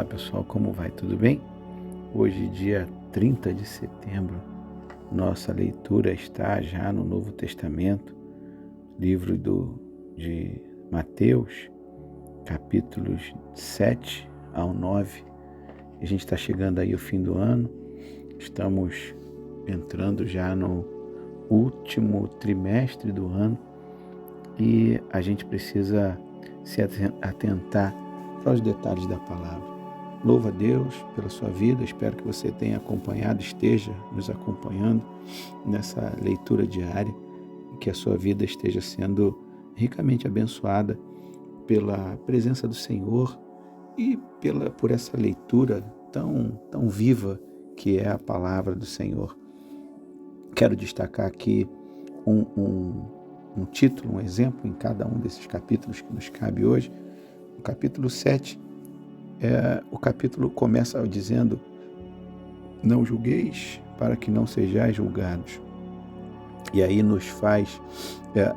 pessoal, como vai? Tudo bem? Hoje, dia 30 de setembro, nossa leitura está já no Novo Testamento, livro de Mateus, capítulos 7 ao 9. A gente está chegando aí ao fim do ano, estamos entrando já no último trimestre do ano e a gente precisa se atentar aos detalhes da palavra. Louva a Deus pela sua vida, espero que você tenha acompanhado, esteja nos acompanhando nessa leitura diária e que a sua vida esteja sendo ricamente abençoada pela presença do Senhor e por essa leitura tão viva que é a palavra do Senhor. Quero destacar aqui um título, um exemplo em cada um desses capítulos que nos cabe hoje. O capítulo 7, o capítulo começa dizendo: não julgueis para que não sejais julgados. E aí nos faz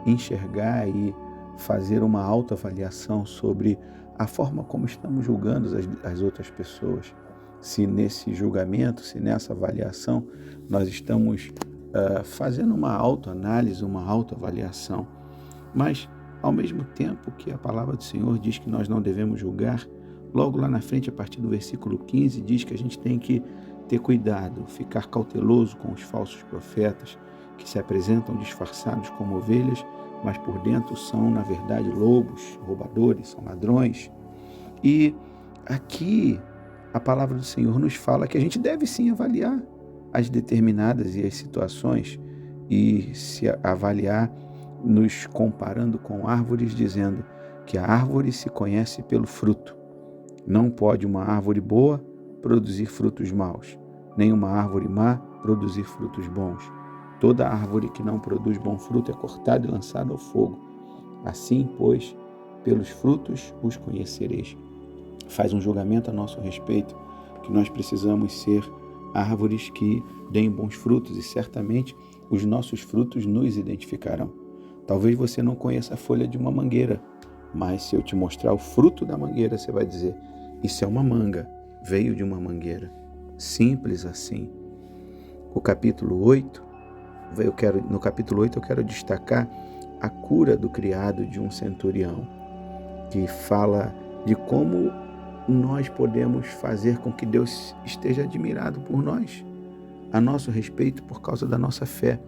enxergar e fazer uma autoavaliação sobre a forma como estamos julgando as outras pessoas. Se nesse julgamento, se nessa avaliação, nós estamos fazendo uma autoanálise, uma autoavaliação. Mas, ao mesmo tempo que a palavra do Senhor diz que nós não devemos julgar, logo lá na frente, a partir do versículo 15, diz que a gente tem que ter cuidado, ficar cauteloso com os falsos profetas, que se apresentam disfarçados como ovelhas, mas por dentro são, na verdade, lobos, roubadores, são ladrões. E aqui a palavra do Senhor nos fala que a gente deve sim avaliar as determinadas e as situações e se avaliar nos comparando com árvores, dizendo que a árvore se conhece pelo fruto. Não pode uma árvore boa produzir frutos maus, nem uma árvore má produzir frutos bons. Toda árvore que não produz bom fruto é cortada e lançada ao fogo. Assim, pois, pelos frutos os conhecereis. Faz um julgamento a nosso respeito, que nós precisamos ser árvores que deem bons frutos e certamente os nossos frutos nos identificarão. Talvez você não conheça a folha de uma mangueira, mas se eu te mostrar o fruto da mangueira, você vai dizer: isso é uma manga, veio de uma mangueira. Simples assim. No capítulo 8 eu quero destacar a cura do criado de um centurião, que fala de como nós podemos fazer com que Deus esteja admirado por nós, a nosso respeito, por causa da nossa fé.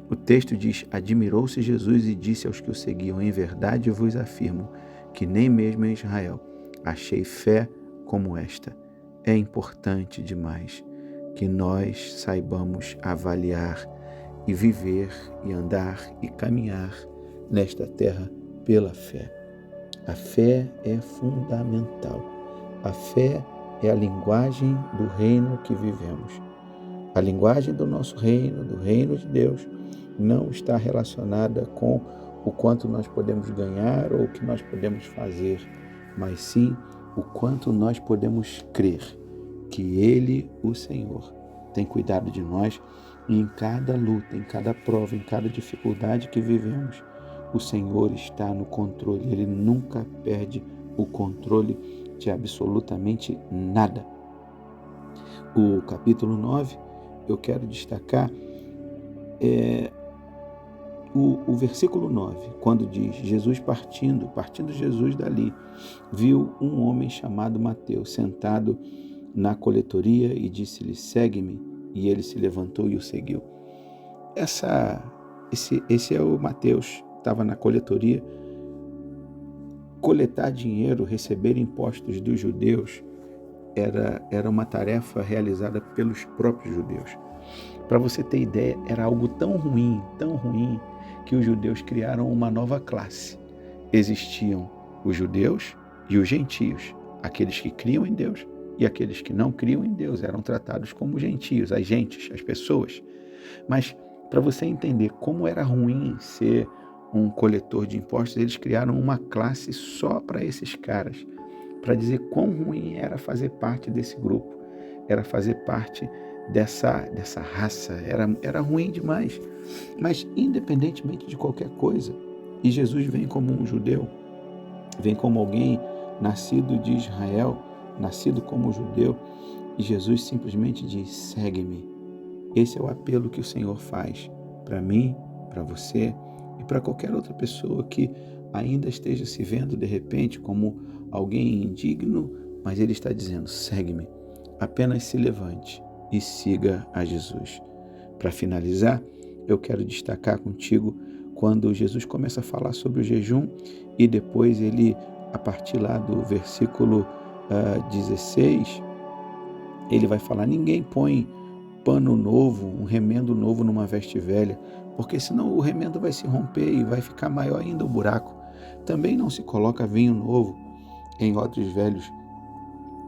O texto diz: admirou-se Jesus e disse aos que o seguiam: em verdade eu vos afirmo que nem mesmo em Israel achei fé como esta. É importante demais que nós saibamos avaliar e viver e andar e caminhar nesta terra pela fé. A fé é fundamental. A fé é a linguagem do reino que vivemos. A linguagem do nosso reino, do reino de Deus, não está relacionada com o quanto nós podemos ganhar ou o que nós podemos fazer, mas sim o quanto nós podemos crer que Ele, o Senhor, tem cuidado de nós e em cada luta, em cada prova, em cada dificuldade que vivemos, o Senhor está no controle. Ele nunca perde o controle de absolutamente nada. O capítulo 9, eu quero destacar o versículo 9, quando diz: Jesus partindo Jesus dali, viu um homem chamado Mateus sentado na coletoria e disse-lhe: segue-me. E ele se levantou e o seguiu. Esse é o Mateus, estava na coletoria. Coletar dinheiro, receber impostos dos judeus, era uma tarefa realizada pelos próprios judeus. Para você ter ideia, era algo tão ruim, que os judeus criaram uma nova classe. Existiam os judeus e os gentios, aqueles que criam em Deus e aqueles que não criam em Deus, eram tratados como gentios, as gentes, as pessoas. Mas para você entender como era ruim ser um coletor de impostos, eles criaram uma classe só para esses caras, para dizer quão ruim era fazer parte desse grupo, era fazer parte dessa raça, era ruim demais. Mas independentemente de qualquer coisa, e Jesus vem como um judeu, vem como alguém nascido de Israel, nascido como judeu, e Jesus simplesmente diz: segue-me. Esse é o apelo que o Senhor faz para mim, para você e para qualquer outra pessoa que ainda esteja se vendo de repente como alguém indigno, mas Ele está dizendo: segue-me. Apenas se levante e siga a Jesus. Para finalizar, eu quero destacar contigo quando Jesus começa a falar sobre o jejum e depois ele, a partir lá do versículo 16, ele vai falar: ninguém põe pano novo, um remendo novo numa veste velha, porque senão o remendo vai se romper e vai ficar maior ainda o buraco. Também não se coloca vinho novo em odres velhos.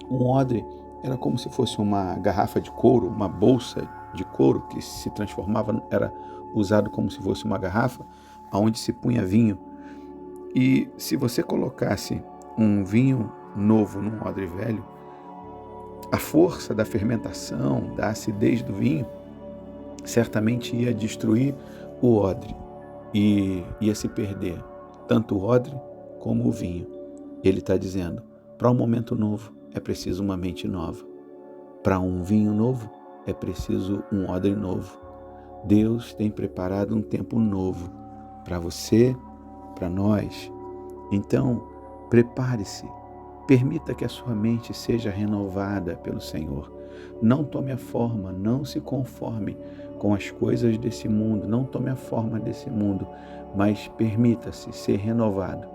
Um odre era como se fosse uma garrafa de couro, uma bolsa de couro que se transformava, era usado como se fosse uma garrafa, onde se punha vinho. E se você colocasse um vinho novo num odre velho, a força da fermentação, da acidez do vinho, certamente ia destruir o odre e ia se perder tanto o odre como o vinho. Ele está dizendo: para um momento novo é preciso uma mente nova. Para um vinho novo é preciso um odre novo. Deus tem preparado um tempo novo para você, para nós. Então, prepare-se. Permita que a sua mente seja renovada pelo Senhor. Não tome a forma, não se conforme com as coisas desse mundo, não tome a forma desse mundo, mas permita-se ser renovado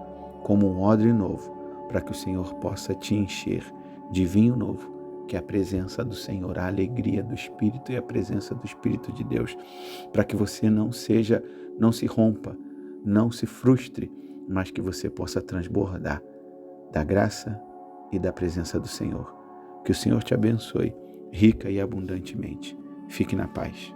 como um odre novo, para que o Senhor possa te encher de vinho novo, que é a presença do Senhor, a alegria do Espírito e a presença do Espírito de Deus, para que você não se rompa, não se frustre, mas que você possa transbordar da graça e da presença do Senhor. Que o Senhor te abençoe rica e abundantemente. Fique na paz.